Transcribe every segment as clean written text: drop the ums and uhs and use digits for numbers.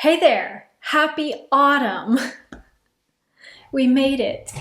Hey there! Happy autumn! We made it!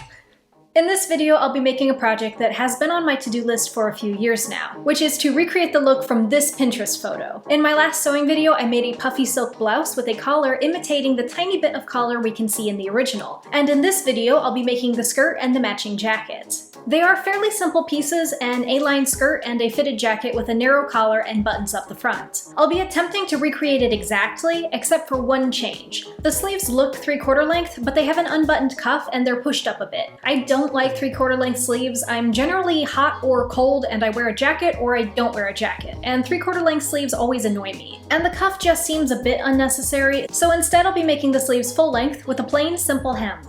In this video, I'll be making a project that has been on my to-do list for a few years now, which is to recreate the look from this Pinterest photo. In my last sewing video, I made a puffy silk blouse with a collar imitating the tiny bit of collar we can see in the original. And in this video, I'll be making the skirt and the matching jacket. They are fairly simple pieces, an A-line skirt and a fitted jacket with a narrow collar and buttons up the front. I'll be attempting to recreate it exactly, except for one change. The sleeves look 3/4 length, but they have an unbuttoned cuff and they're pushed up a bit. I don't like 3/4 length sleeves. I'm generally hot or cold and I wear a jacket or I don't wear a jacket, and 3/4 length sleeves always annoy me. And the cuff just seems a bit unnecessary, so instead I'll be making the sleeves full length with a plain, simple hem.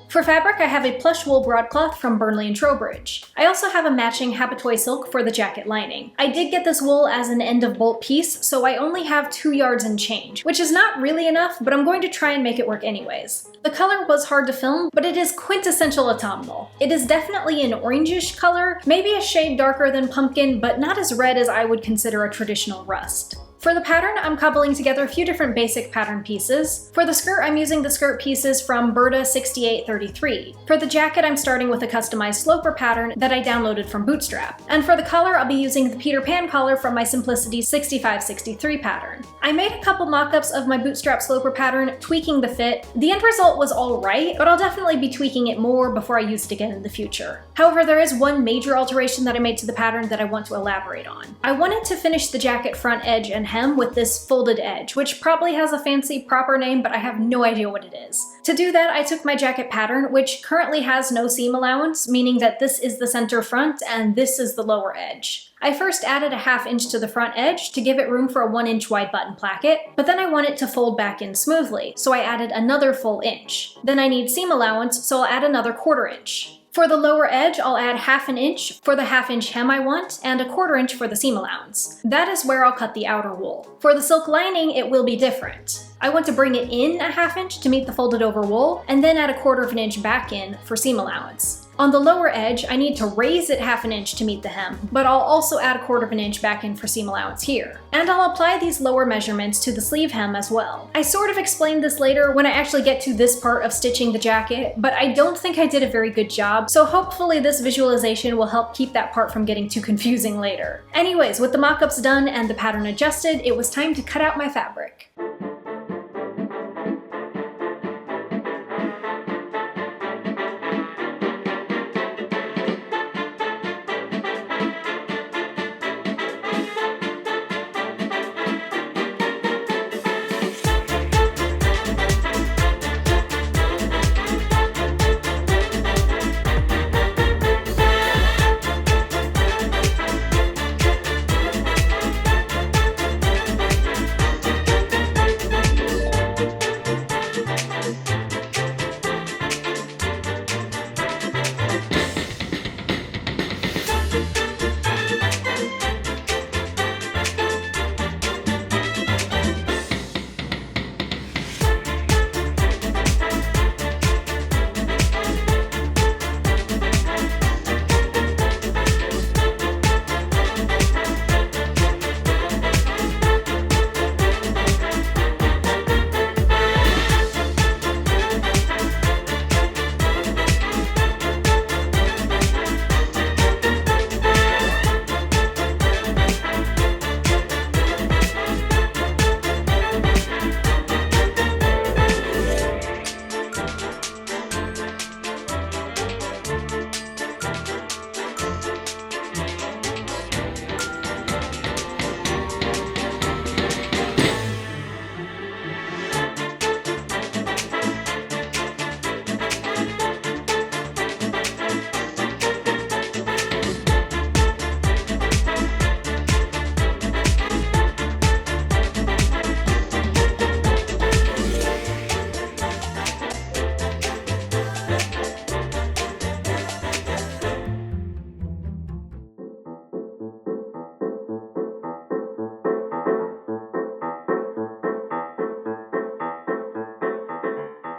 For fabric, I have a plush wool broadcloth from Burnley & Trowbridge. I also have a matching Happatoy silk for the jacket lining. I did get this wool as an end of bolt piece, so I only have 2 yards and change, which is not really enough, but I'm going to try and make it work anyways. The color was hard to film, but it is quintessential autumnal. It is definitely an orangish color, maybe a shade darker than pumpkin, but not as red as I would consider a traditional rust. For the pattern, I'm cobbling together a few different basic pattern pieces. For the skirt, I'm using the skirt pieces from Berta 6833. For the jacket, I'm starting with a customized sloper pattern that I downloaded from Bootstrap. And for the collar, I'll be using the Peter Pan collar from my Simplicity 6563 pattern. I made a couple mock-ups of my Bootstrap sloper pattern, tweaking the fit. The end result was alright, but I'll definitely be tweaking it more before I use it again in the future. However, there is one major alteration that I made to the pattern that I want to elaborate on. I wanted to finish the jacket front edge and hem with this folded edge, which probably has a fancy proper name, but I have no idea what it is. To do that, I took my jacket pattern, which currently has no seam allowance, meaning that this is the center front and this is the lower edge. I first added a 1/2 inch to the front edge to give it room for a 1 inch wide button placket, but then I want it to fold back in smoothly, so I added another full inch. Then I need seam allowance, so I'll add another 1/4 inch. For the lower edge, I'll add 1/2 inch for the 1/2 inch hem I want, and a 1/4 inch for the seam allowance. That is where I'll cut the outer wool. For the silk lining, it will be different. I want to bring it in a 1/2 inch to meet the folded over wool, and then add a 1/4 inch back in for seam allowance. On the lower edge, I need to raise it 1/2 inch to meet the hem, but I'll also add a 1/4 inch back in for seam allowance here. And I'll apply these lower measurements to the sleeve hem as well. I sort of explained this later when I actually get to this part of stitching the jacket, but I don't think I did a very good job, so hopefully this visualization will help keep that part from getting too confusing later. Anyways, with the mock-ups done and the pattern adjusted, it was time to cut out my fabric.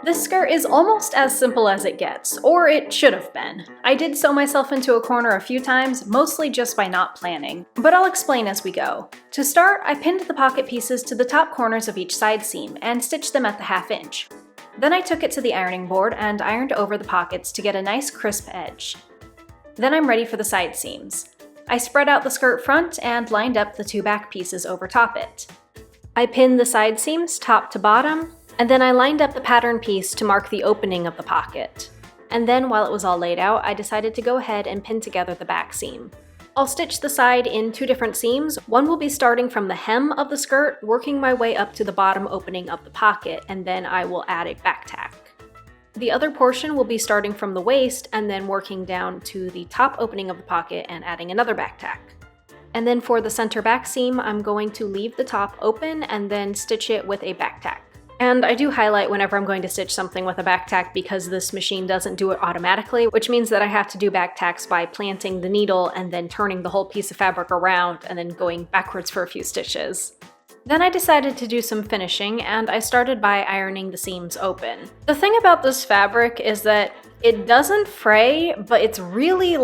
This skirt is almost as simple as it gets, or it should have been. I did sew myself into a corner a few times, mostly just by not planning, but I'll explain as we go. To start, I pinned the pocket pieces to the top corners of each side seam and stitched them at the 1/2 inch. Then I took it to the ironing board and ironed over the pockets to get a nice crisp edge. Then I'm ready for the side seams. I spread out the skirt front and lined up the 2 back pieces over top it. I pinned the side seams top to bottom, and then I lined up the pattern piece to mark the opening of the pocket. And then while it was all laid out, I decided to go ahead and pin together the back seam. I'll stitch the side in 2 different seams. One will be starting from the hem of the skirt, working my way up to the bottom opening of the pocket, and then I will add a back tack. The other portion will be starting from the waist and then working down to the top opening of the pocket and adding another back tack. And then for the center back seam, I'm going to leave the top open and then stitch it with a back tack. And I do highlight whenever I'm going to stitch something with a back tack because this machine doesn't do it automatically, which means that I have to do back tacks by planting the needle and then turning the whole piece of fabric around and then going backwards for a few stitches. Then I decided to do some finishing, and I started by ironing the seams open. The thing about this fabric is that it doesn't fray, but it's really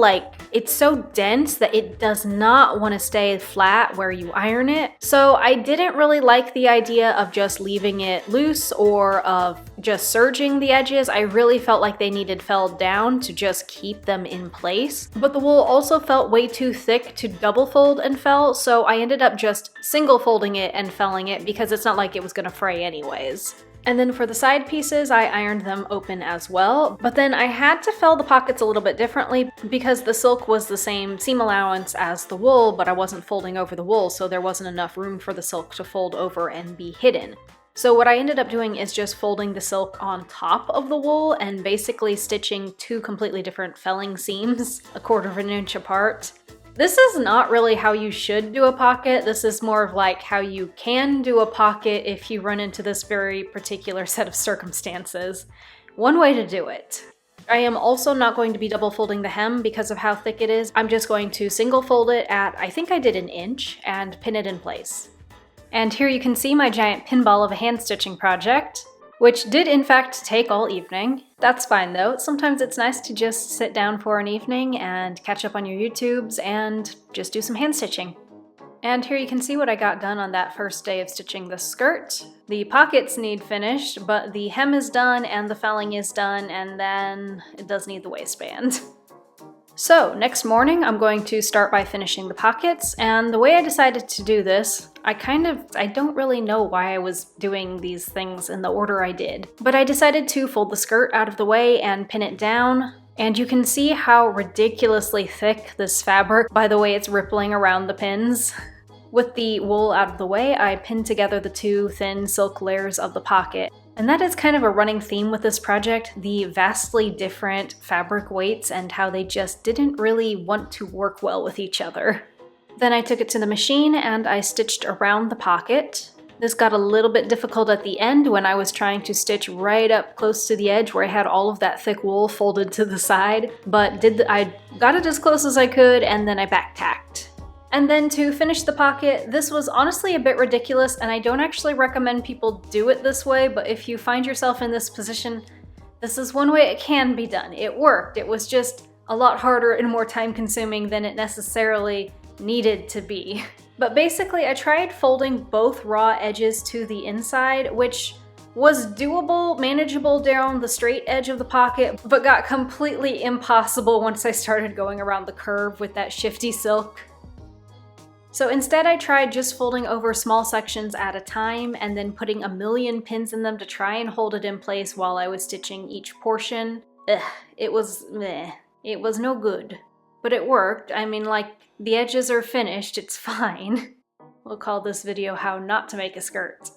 it's so dense that it does not want to stay flat where you iron it. So I didn't really like the idea of just leaving it loose or of just serging the edges. I really felt like they needed felled down to just keep them in place. But the wool also felt way too thick to double fold and fell, so I ended up just single folding it and felling it because it's not like it was gonna fray anyways. And then for the side pieces, I ironed them open as well, but then I had to fell the pockets a little bit differently because the silk was the same seam allowance as the wool, but I wasn't folding over the wool, so there wasn't enough room for the silk to fold over and be hidden. So what I ended up doing is just folding the silk on top of the wool and basically stitching 2 completely different felling seams, 1/4 inch apart. This is not really how you should do a pocket. This is more of like how you can do a pocket if you run into this very particular set of circumstances. One way to do it. I am also not going to be double folding the hem because of how thick it is. I'm just going to single fold it at, I think I did 1 inch, and pin it in place. And here you can see my giant pinball of a hand stitching project, which did in fact take all evening. That's fine though. Sometimes it's nice to just sit down for an evening and catch up on your YouTubes and just do some hand stitching. And here you can see what I got done on that first day of stitching the skirt. The pockets need finished, but the hem is done and the felling is done, and then it does need the waistband. So next morning, I'm going to start by finishing the pockets, and the way I decided to do this, I don't really know why I was doing these things in the order I did, but I decided to fold the skirt out of the way and pin it down, and you can see how ridiculously thick this fabric, by the way it's rippling around the pins. With the wool out of the way, I pinned together the 2 thin silk layers of the pocket. And that is kind of a running theme with this project, the vastly different fabric weights and how they just didn't really want to work well with each other. Then I took it to the machine and I stitched around the pocket. This got a little bit difficult at the end when I was trying to stitch right up close to the edge where I had all of that thick wool folded to the side, but I got it as close as I could and then I back tacked. And then to finish the pocket, this was honestly a bit ridiculous and I don't actually recommend people do it this way, but if you find yourself in this position, this is one way it can be done. It worked. It was just a lot harder and more time consuming than it necessarily needed to be. But basically I tried folding both raw edges to the inside, which was doable, manageable down the straight edge of the pocket, but got completely impossible once I started going around the curve with that shifty silk. So instead I tried just folding over small sections at a time and then putting a million pins in them to try and hold it in place while I was stitching each portion. It was meh. It was no good. But it worked. I mean, like, the edges are finished, it's fine. We'll call this video how not to make a skirt.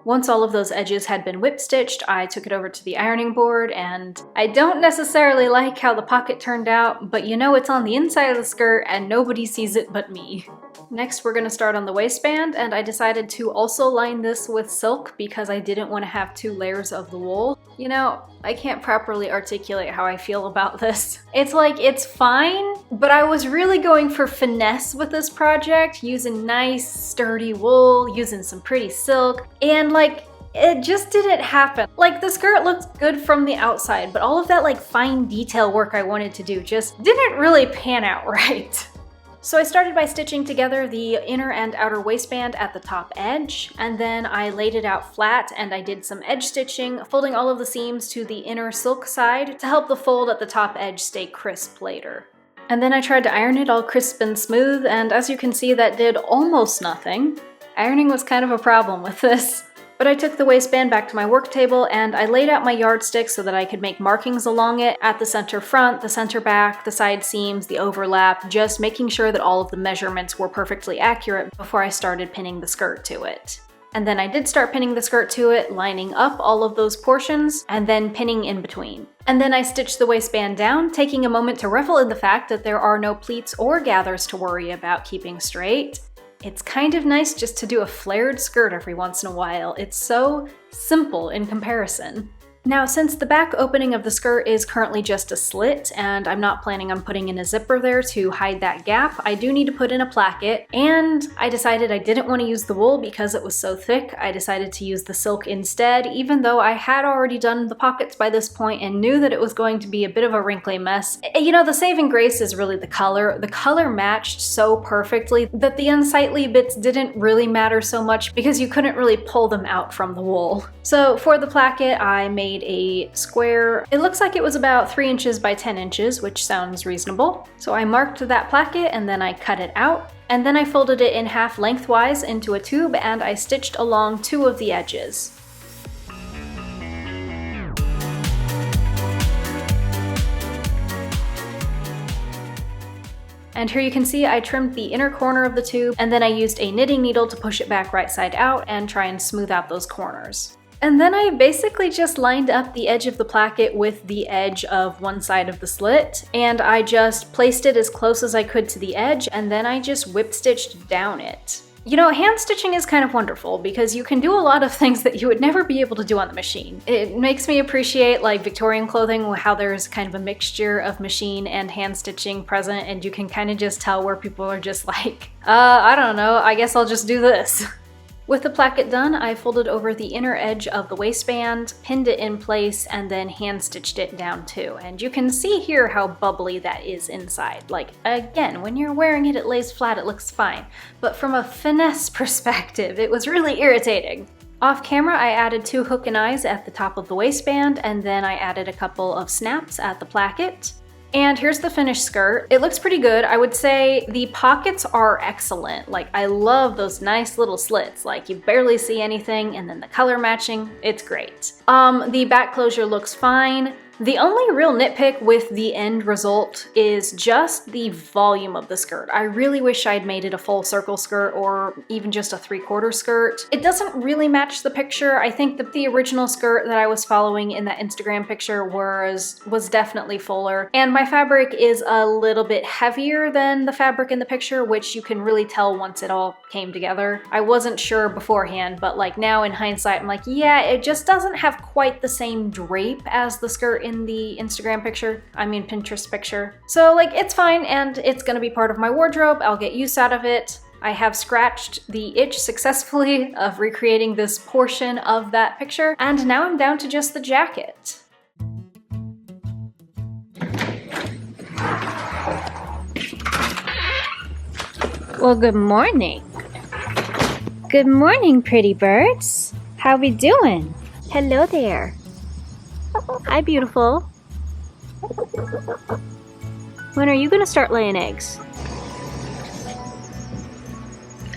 Once all of those edges had been whip stitched, I took it over to the ironing board, and I don't necessarily like how the pocket turned out, but you know it's on the inside of the skirt and nobody sees it but me. Next, we're gonna start on the waistband, and I decided to also line this with silk because I didn't want to have 2 layers of the wool. You know, I can't properly articulate how I feel about this. It's like, it's fine, but I was really going for finesse with this project, using nice, sturdy wool, using some pretty silk, and like, it just didn't happen. Like, the skirt looked good from the outside, but all of that like fine detail work I wanted to do just didn't really pan out right. So I started by stitching together the inner and outer waistband at the top edge, and then I laid it out flat and I did some edge stitching, folding all of the seams to the inner silk side to help the fold at the top edge stay crisp later. And then I tried to iron it all crisp and smooth, and as you can see, that did almost nothing. Ironing was kind of a problem with this. But I took the waistband back to my work table and I laid out my yardstick so that I could make markings along it at the center front, the center back, the side seams, the overlap, just making sure that all of the measurements were perfectly accurate before I started pinning the skirt to it. And then I did start pinning the skirt to it, lining up all of those portions, and then pinning in between. And then I stitched the waistband down, taking a moment to revel in the fact that there are no pleats or gathers to worry about keeping straight. It's kind of nice just to do a flared skirt every once in a while. It's so simple in comparison. Now, since the back opening of the skirt is currently just a slit, and I'm not planning on putting in a zipper there to hide that gap, I do need to put in a placket, and I decided I didn't want to use the wool because it was so thick. I decided to use the silk instead, even though I had already done the pockets by this point and knew that it was going to be a bit of a wrinkly mess. You know, the saving grace is really the color. The color matched so perfectly that the unsightly bits didn't really matter so much because you couldn't really pull them out from the wool. So for the placket, I made a square. It looks like it was about 3 inches by 10 inches, which sounds reasonable. So I marked that placket and then I cut it out. And then I folded it in half lengthwise into a tube and I stitched along 2 of the edges. And here you can see I trimmed the inner corner of the tube and then I used a knitting needle to push it back right side out and try and smooth out those corners. And then I basically just lined up the edge of the placket with the edge of one side of the slit, and I just placed it as close as I could to the edge, and then I just whip stitched down it. You know, hand stitching is kind of wonderful because you can do a lot of things that you would never be able to do on the machine. It makes me appreciate like Victorian clothing, how there's kind of a mixture of machine and hand stitching present, and you can kind of just tell where people are just like, I don't know, I guess I'll just do this. With the placket done, I folded over the inner edge of the waistband, pinned it in place, and then hand stitched it down too. And you can see here how bubbly that is inside. Like, again, when you're wearing it, it lays flat, it looks fine. But from a finesse perspective, it was really irritating. Off camera, I added 2 hook and eyes at the top of the waistband, and then I added a couple of snaps at the placket. And here's the finished skirt. It looks pretty good. I would say the pockets are excellent. Like, I love those nice little slits. Like, you barely see anything, and then the color matching, it's great. The back closure looks fine. The only real nitpick with the end result is just the volume of the skirt. I really wish I'd made it a full circle skirt or even just a 3/4 skirt. It doesn't really match the picture. I think that the original skirt that I was following in that Instagram picture was definitely fuller. And my fabric is a little bit heavier than the fabric in the picture, which you can really tell once it all came together. I wasn't sure beforehand, but like now in hindsight, I'm like, yeah, it just doesn't have quite the same drape as the skirt in the Instagram picture. I mean Pinterest picture. So like, it's fine and it's gonna be part of my wardrobe. I'll get use out of it. I have scratched the itch successfully of recreating this portion of that picture, and now I'm down to just the jacket. Well, good morning. Good morning, pretty birds. How we doing? Hello there. Hi, beautiful. When are you gonna start laying eggs?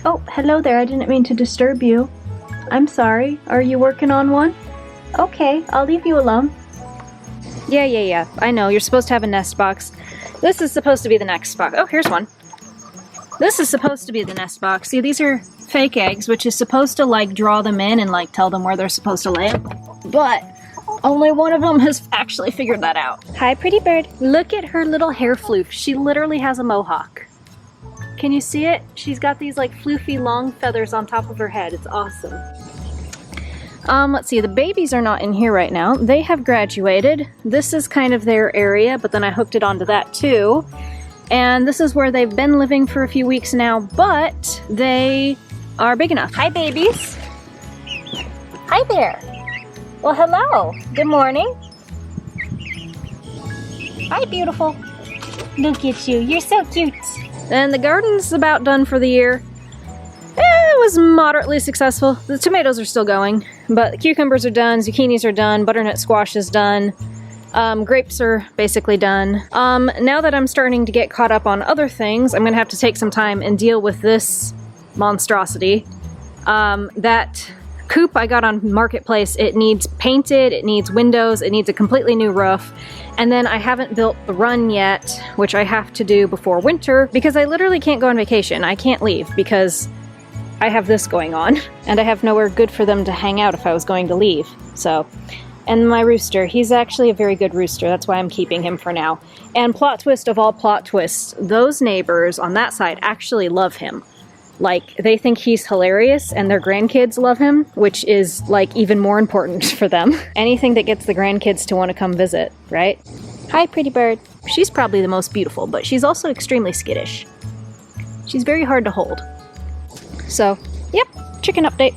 Oh, hello there. I didn't mean to disturb you. I'm sorry. Are you working on one? Okay, I'll leave you alone. Yeah. I know, you're supposed to have a nest box. This is supposed to be the nest box. Oh, here's one. This is supposed to be the nest box. See, these are fake eggs, which is supposed to like draw them in and like tell them where they're supposed to lay. But only one of them has actually figured that out. Hi, pretty bird. Look at her little hair floof. She literally has a mohawk. Can you see it? She's got these like floofy long feathers on top of her head. It's awesome. Let's see, the babies are not in here right now. They have graduated. This is kind of their area, but then I hooked it onto that too. And this is where they've been living for a few weeks now, but they are big enough. Hi, babies. Hi there. Well, hello. Good morning. Hi, beautiful. Look at you. You're so cute. And the garden's about done for the year. It was moderately successful. The tomatoes are still going, but the cucumbers are done, zucchinis are done, butternut squash is done. Grapes are basically done. Now that I'm starting to get caught up on other things, I'm gonna have to take some time and deal with this monstrosity. That coop I got on Marketplace, it needs painted, it needs windows, it needs a completely new roof. And then I haven't built the run yet, which I have to do before winter, because I literally can't go on vacation. I can't leave because I have this going on, and I have nowhere good for them to hang out if I was going to leave, so. And my rooster, he's actually a very good rooster, that's why I'm keeping him for now. And plot twist of all plot twists, those neighbors on that side actually love him. Like, they think he's hilarious, and their grandkids love him, which is, like, even more important for them. Anything that gets the grandkids to want to come visit, right? Hi, pretty bird. She's probably the most beautiful, but she's also extremely skittish. She's very hard to hold. So, yep, chicken update.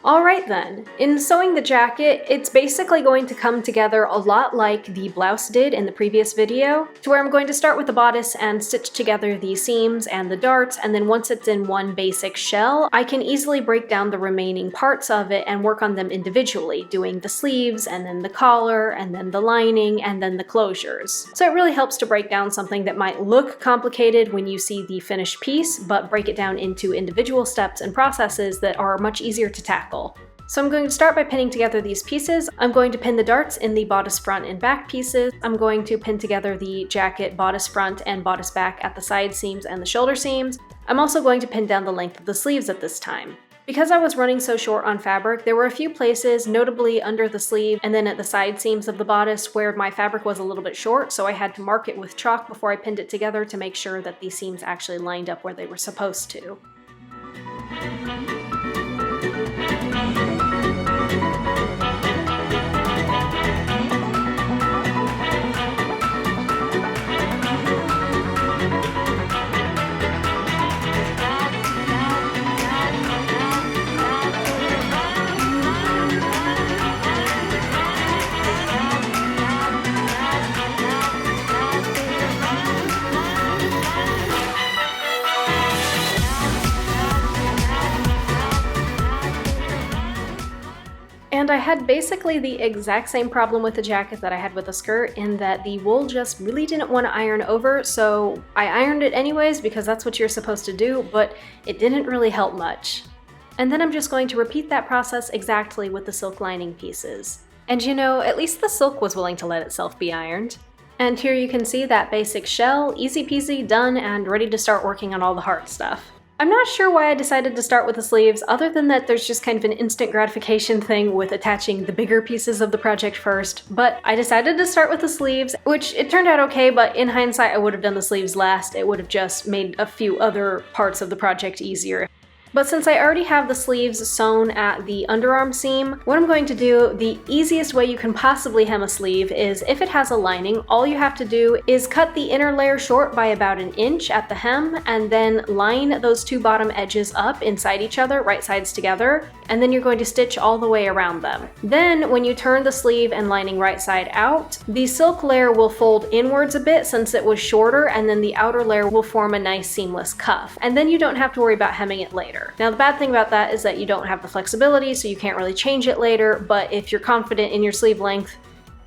Alright then, in sewing the jacket, it's basically going to come together a lot like the blouse did in the previous video, to where I'm going to start with the bodice and stitch together the seams and the darts, and then once it's in one basic shell, I can easily break down the remaining parts of it and work on them individually, doing the sleeves, and then the collar, and then the lining, and then the closures. So it really helps to break down something that might look complicated when you see the finished piece, but break it down into individual steps and processes that are much easier to tackle. So I'm going to start by pinning together these pieces. I'm going to pin the darts in the bodice front and back pieces. I'm going to pin together the jacket bodice front and bodice back at the side seams and the shoulder seams. I'm also going to pin down the length of the sleeves at this time. Because I was running so short on fabric, there were a few places, notably under the sleeve and then at the side seams of the bodice, where my fabric was a little bit short, so I had to mark it with chalk before I pinned it together to make sure that these seams actually lined up where they were supposed to. And I had basically the exact same problem with the jacket that I had with the skirt, in that the wool just really didn't want to iron over, so I ironed it anyways because that's what you're supposed to do, but it didn't really help much. And then I'm just going to repeat that process exactly with the silk lining pieces. And you know, at least the silk was willing to let itself be ironed. And here you can see that basic shell, easy peasy, done, and ready to start working on all the hard stuff. I'm not sure why I decided to start with the sleeves, other than that there's just kind of an instant gratification thing with attaching the bigger pieces of the project first, but I decided to start with the sleeves, which it turned out okay, but in hindsight I would have done the sleeves last. It would have just made a few other parts of the project easier. But since I already have the sleeves sewn at the underarm seam, what I'm going to do, the easiest way you can possibly hem a sleeve is, if it has a lining, all you have to do is cut the inner layer short by about 1 inch at the hem, and then line those two bottom edges up inside each other, right sides together, and then you're going to stitch all the way around them. Then, when you turn the sleeve and lining right side out, the silk layer will fold inwards a bit since it was shorter, and then the outer layer will form a nice seamless cuff. And then you don't have to worry about hemming it later. Now the bad thing about that is that you don't have the flexibility, so you can't really change it later, but if you're confident in your sleeve length,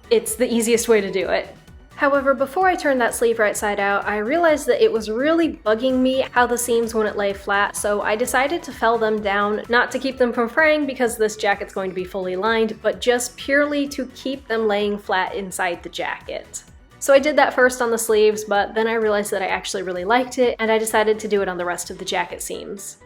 it's the easiest way to do it. However, before I turned that sleeve right side out, I realized that it was really bugging me how the seams wouldn't lay flat, so I decided to fell them down, not to keep them from fraying because this jacket's going to be fully lined, but just purely to keep them laying flat inside the jacket. So I did that first on the sleeves, but then I realized that I actually really liked it, and I decided to do it on the rest of the jacket seams.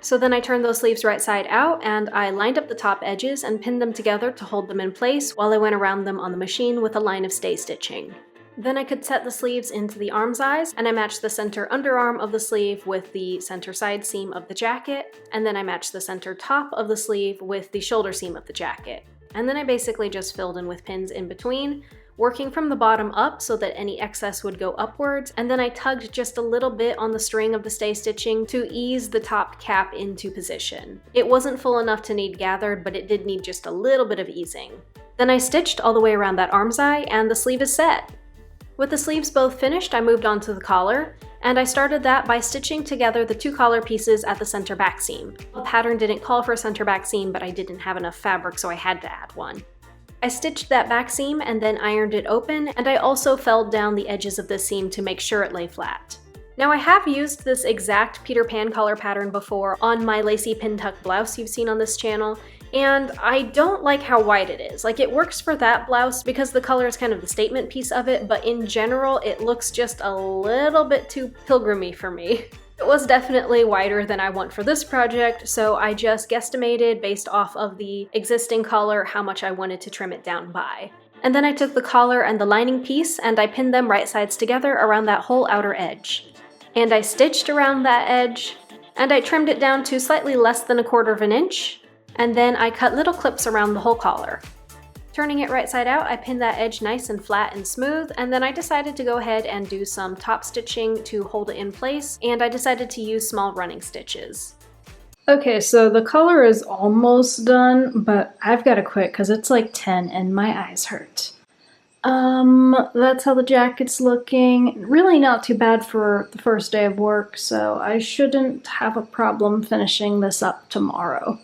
So then I turned those sleeves right side out, and I lined up the top edges and pinned them together to hold them in place while I went around them on the machine with a line of stay stitching. Then I could set the sleeves into the arm size, and I matched the center underarm of the sleeve with the center side seam of the jacket, and then I matched the center top of the sleeve with the shoulder seam of the jacket. And then I basically just filled in with pins in between, working from the bottom up so that any excess would go upwards, and then I tugged just a little bit on the string of the stay stitching to ease the top cap into position. It wasn't full enough to need gathered, but it did need just a little bit of easing. Then I stitched all the way around that arm's eye, and the sleeve is set. With the sleeves both finished, I moved on to the collar, and I started that by stitching together the 2 collar pieces at the center back seam. The pattern didn't call for a center back seam, but I didn't have enough fabric, so I had to add one. I stitched that back seam and then ironed it open, and I also felled down the edges of this seam to make sure it lay flat. Now I have used this exact Peter Pan collar pattern before on my lacy pin tuck blouse you've seen on this channel, and I don't like how wide it is. Like, it works for that blouse because the color is kind of the statement piece of it, but in general it looks just a little bit too pilgrimy for me. It was definitely wider than I want for this project, so I just guesstimated based off of the existing collar how much I wanted to trim it down by. And then I took the collar and the lining piece and I pinned them right sides together around that whole outer edge. And I stitched around that edge, and I trimmed it down to slightly less than 1/4 of an inch, and then I cut little clips around the whole collar. Turning it right side out, I pinned that edge nice and flat and smooth, and then I decided to go ahead and do some top stitching to hold it in place, and I decided to use small running stitches. Okay, so the collar is almost done, but I've got to quit because it's like 10 and my eyes hurt. That's how the jacket's looking. Really not too bad for the first day of work, so I shouldn't have a problem finishing this up tomorrow.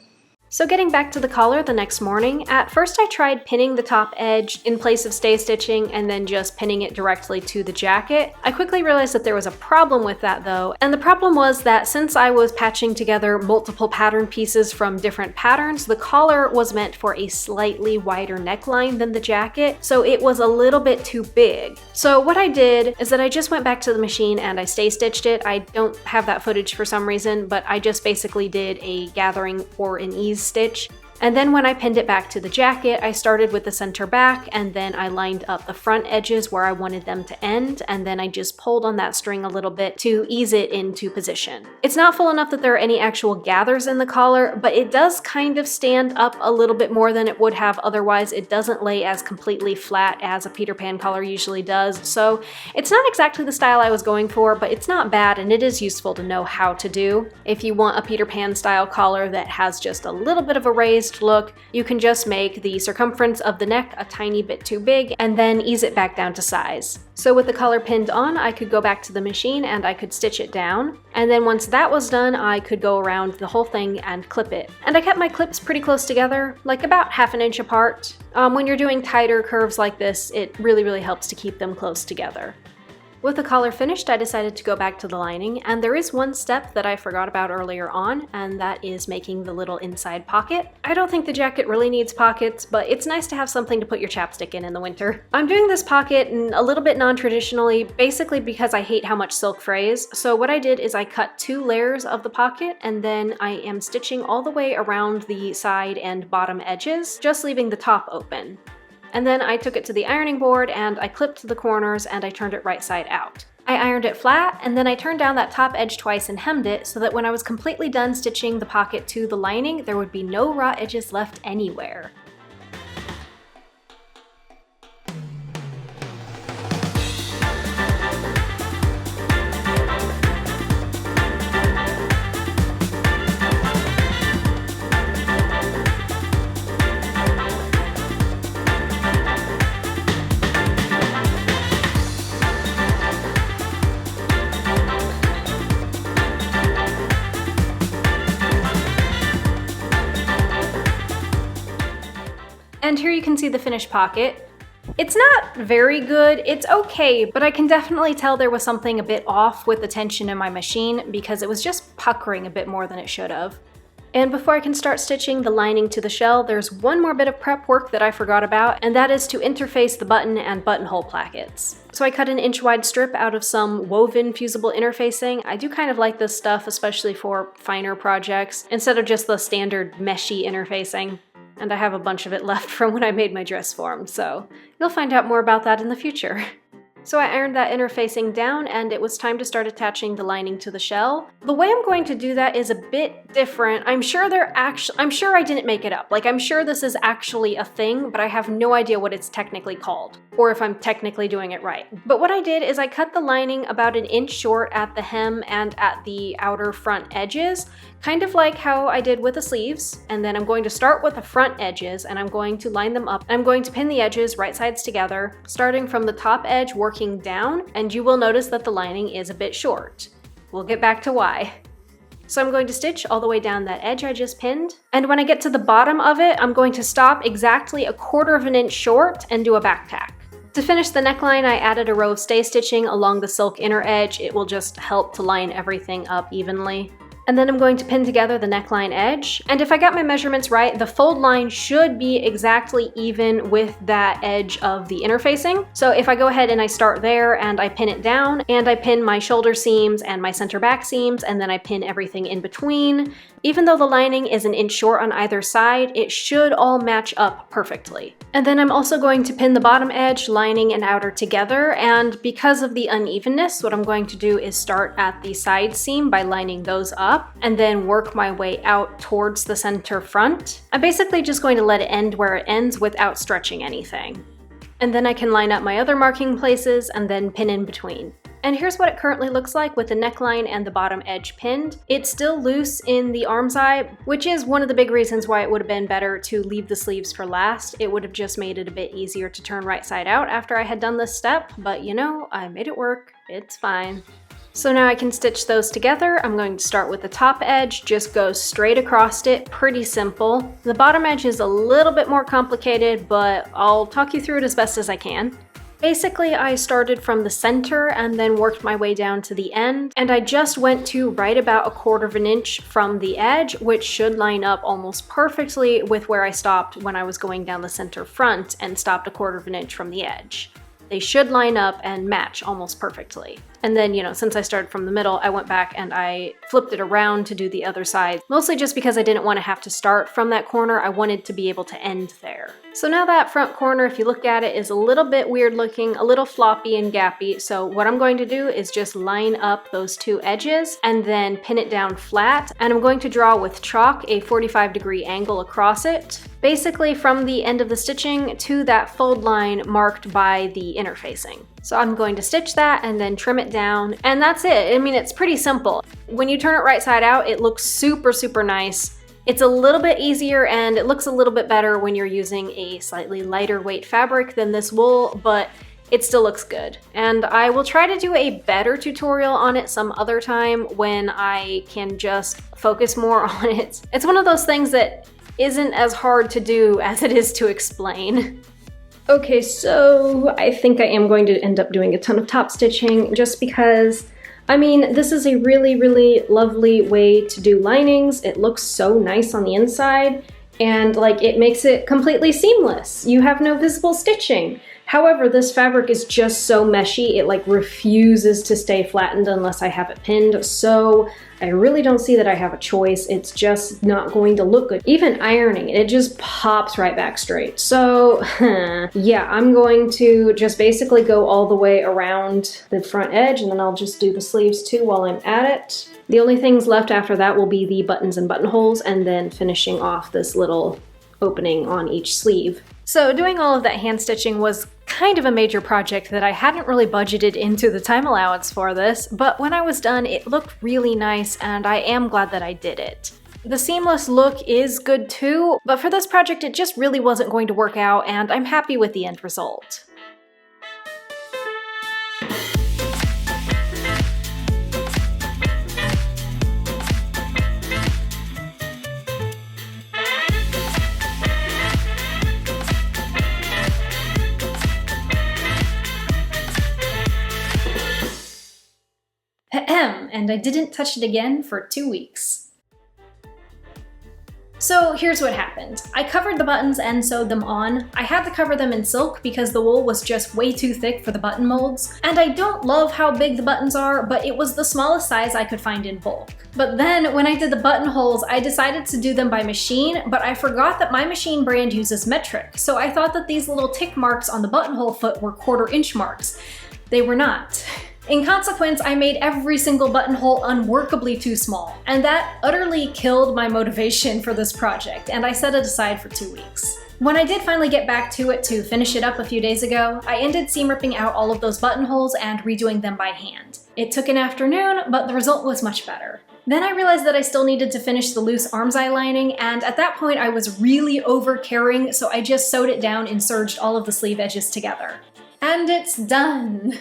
So getting back to the collar the next morning, at first I tried pinning the top edge in place of stay stitching and then just pinning it directly to the jacket. I quickly realized that there was a problem with that though, and the problem was that since I was patching together multiple pattern pieces from different patterns, the collar was meant for a slightly wider neckline than the jacket, so it was a little bit too big. So what I did is that I just went back to the machine and I stay stitched it. I don't have that footage for some reason, but I just basically did a gathering or an ease stitch. And then when I pinned it back to the jacket, I started with the center back, and then I lined up the front edges where I wanted them to end, and then I just pulled on that string a little bit to ease it into position. It's not full enough that there are any actual gathers in the collar, but it does kind of stand up a little bit more than it would have otherwise. It doesn't lay as completely flat as a Peter Pan collar usually does, so it's not exactly the style I was going for, but it's not bad, and it is useful to know how to do. If you want a Peter Pan style collar that has just a little bit of a raised look, you can just make the circumference of the neck a tiny bit too big and then ease it back down to size. So with the collar pinned on, I could go back to the machine and I could stitch it down. And then once that was done, I could go around the whole thing and clip it. And I kept my clips pretty close together, like about 1/2 inch apart. When you're doing tighter curves like this, it really helps to keep them close together. With the collar finished, I decided to go back to the lining, and there is one step that I forgot about earlier on, and that is making the little inside pocket. I don't think the jacket really needs pockets, but it's nice to have something to put your chapstick in the winter. I'm doing this pocket a little bit non-traditionally, basically because I hate how much silk frays. So what I did is I cut 2 layers of the pocket, and then I am stitching all the way around the side and bottom edges, just leaving the top open. And then I took it to the ironing board and I clipped the corners and I turned it right side out. I ironed it flat, and then I turned down that top edge twice and hemmed it so that when I was completely done stitching the pocket to the lining, there would be no raw edges left anywhere. And here you can see the finished pocket. It's not very good, it's okay, but I can definitely tell there was something a bit off with the tension in my machine because it was just puckering a bit more than it should have. And before I can start stitching the lining to the shell, there's one more bit of prep work that I forgot about, and that is to interface the button and buttonhole plackets. So I cut an inch-wide strip out of some woven fusible interfacing. I do kind of like this stuff, especially for finer projects, instead of just the standard meshy interfacing. And I have a bunch of it left from when I made my dress form, so you'll find out more about that in the future. So I ironed that interfacing down and it was time to start attaching the lining to the shell. The way I'm going to do that is a bit different. I'm sure I didn't make it up. Like, I'm sure this is actually a thing, but I have no idea what it's technically called, or if I'm technically doing it right. But what I did is I cut the lining about an inch short at the hem and at the outer front edges, kind of like how I did with the sleeves. And then I'm going to start with the front edges and I'm going to line them up. I'm going to pin the edges right sides together, starting from the top edge, working down, and you will notice that the lining is a bit short. We'll get back to why. So I'm going to stitch all the way down that edge I just pinned. And when I get to the bottom of it, I'm going to stop exactly 1/4 of an inch short and do a back tack. To finish the neckline, I added a row of stay stitching along the silk inner edge. It will just help to line everything up evenly. And then I'm going to pin together the neckline edge. And if I got my measurements right, the fold line should be exactly even with that edge of the interfacing. So if I go ahead and I start there and I pin it down and I pin my shoulder seams and my center back seams and then I pin everything in between, even though the lining is an inch short on either side, it should all match up perfectly. And then I'm also going to pin the bottom edge, lining and outer together, and because of the unevenness, what I'm going to do is start at the side seam by lining those up, and then work my way out towards the center front. I'm basically just going to let it end where it ends without stretching anything. And then I can line up my other marking places and then pin in between. And here's what it currently looks like with the neckline and the bottom edge pinned. It's still loose in the arm's eye, which is one of the big reasons why it would have been better to leave the sleeves for last. It would have just made it a bit easier to turn right side out after I had done this step, but you know, I made it work. It's fine. So now I can stitch those together. I'm going to start with the top edge, just go straight across it, pretty simple. The bottom edge is a little bit more complicated, but I'll talk you through it as best as I can. Basically, I started from the center and then worked my way down to the end, and I just went to right about 1/4 of an inch from the edge, which should line up almost perfectly with where I stopped when I was going down the center front and stopped 1/4 of an inch from the edge. They should line up and match almost perfectly. And then, you know, since I started from the middle, I went back and I flipped it around to do the other side, mostly just because I didn't want to have to start from that corner. I wanted to be able to end there. So now that front corner, if you look at it, is a little bit weird looking, a little floppy and gappy. So what I'm going to do is just line up those two edges and then pin it down flat. And I'm going to draw with chalk a 45-degree angle across it, basically from the end of the stitching to that fold line marked by the interfacing. So I'm going to stitch that and then trim it down, and that's it. I mean, it's pretty simple. When you turn it right side out, it looks super, super nice. It's a little bit easier and it looks a little bit better when you're using a slightly lighter weight fabric than this wool, but it still looks good. And I will try to do a better tutorial on it some other time when I can just focus more on it. It's one of those things that isn't as hard to do as it is to explain. Okay, so I think I am going to end up doing a ton of top stitching just because, I mean, this is a really, really lovely way to do linings. It looks so nice on the inside and like it makes it completely seamless. You have no visible stitching. However, this fabric is just so meshy, it like refuses to stay flattened unless I have it pinned. So I really don't see that I have a choice. It's just not going to look good. Even ironing it, it just pops right back straight. So yeah, I'm going to just basically go all the way around the front edge and then I'll just do the sleeves too while I'm at it. The only things left after that will be the buttons and buttonholes and then finishing off this little opening on each sleeve. So doing all of that hand stitching was kind of a major project that I hadn't really budgeted into the time allowance for this, but when I was done, it looked really nice and I am glad that I did it. The seamless look is good too, but for this project it just really wasn't going to work out and I'm happy with the end result. And I didn't touch it again for 2 weeks. So here's what happened. I covered the buttons and sewed them on. I had to cover them in silk because the wool was just way too thick for the button molds. And I don't love how big the buttons are, but it was the smallest size I could find in bulk. But then when I did the buttonholes, I decided to do them by machine, but I forgot that my machine brand uses metric. So I thought that these little tick marks on the buttonhole foot were 1/4 inch marks. They were not. In consequence, I made every single buttonhole unworkably too small, and that utterly killed my motivation for this project, and I set it aside for 2 weeks. When I did finally get back to it to finish it up a few days ago, I ended seam ripping out all of those buttonholes and redoing them by hand. It took an afternoon, but the result was much better. Then I realized that I still needed to finish the loose arm's eye lining, and at that point I was really over caring, so I just sewed it down and serged all of the sleeve edges together. And it's done!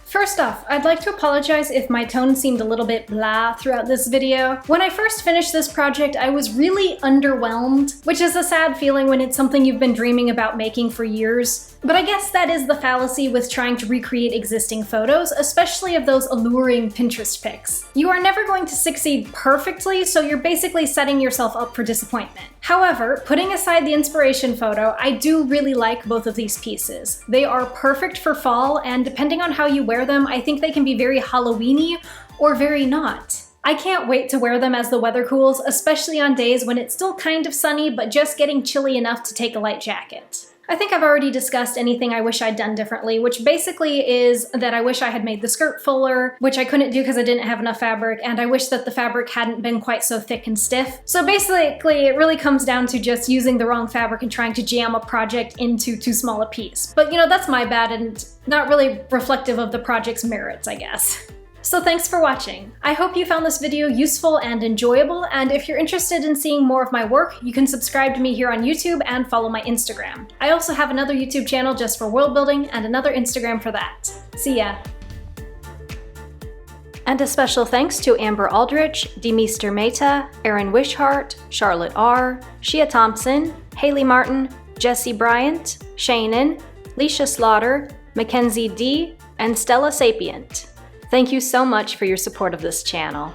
First off, I'd like to apologize if my tone seemed a little bit blah throughout this video. When I first finished this project, I was really underwhelmed, which is a sad feeling when it's something you've been dreaming about making for years. But I guess that is the fallacy with trying to recreate existing photos, especially of those alluring Pinterest pics. You are never going to succeed perfectly, so you're basically setting yourself up for disappointment. However, putting aside the inspiration photo, I do really like both of these pieces. They are perfect for fall, and depending on how you wear them, I think they can be very Halloween-y or very not. I can't wait to wear them as the weather cools, especially on days when it's still kind of sunny but just getting chilly enough to take a light jacket. I think I've already discussed anything I wish I'd done differently, which basically is that I wish I had made the skirt fuller, which I couldn't do because I didn't have enough fabric, and I wish that the fabric hadn't been quite so thick and stiff. So basically, it really comes down to just using the wrong fabric and trying to jam a project into too small a piece. But you know, that's my bad and not really reflective of the project's merits, I guess. So thanks for watching. I hope you found this video useful and enjoyable, and if you're interested in seeing more of my work, you can subscribe to me here on YouTube and follow my Instagram. I also have another YouTube channel just for world building and another Instagram for that. See ya! And a special thanks to Amber Aldrich, Demeester Mehta, Erin Wishart, Charlotte R., Shia Thompson, Haley Martin, Jesse Bryant, Shannon, Leisha Slaughter, Mackenzie D., and Stella Sapient. Thank you so much for your support of this channel.